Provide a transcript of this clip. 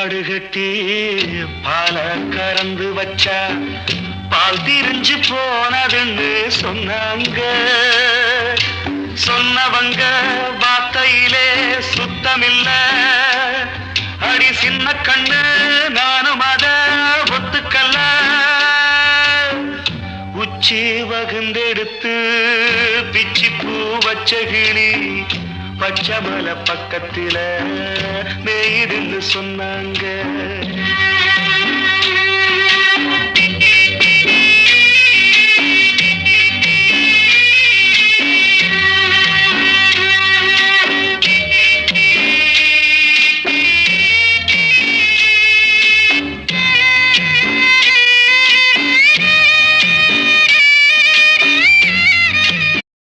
மாடு கட்டி பால கறந்து வச்சா பால் திரிஞ்சு போனதுன்னு சொன்னாங்க. சொன்னவங்க வார்த்தையிலே சுத்தமில்ல. அடி சின்ன கண்ணு நானும் அத ஒத்துக்கல்ல. உச்சி வகுந்தெடுத்து பிச்சி பூ வச்ச கிளி பச்சை மலை பக்கத்தில மேயிடுன்னு சொன்னாங்க.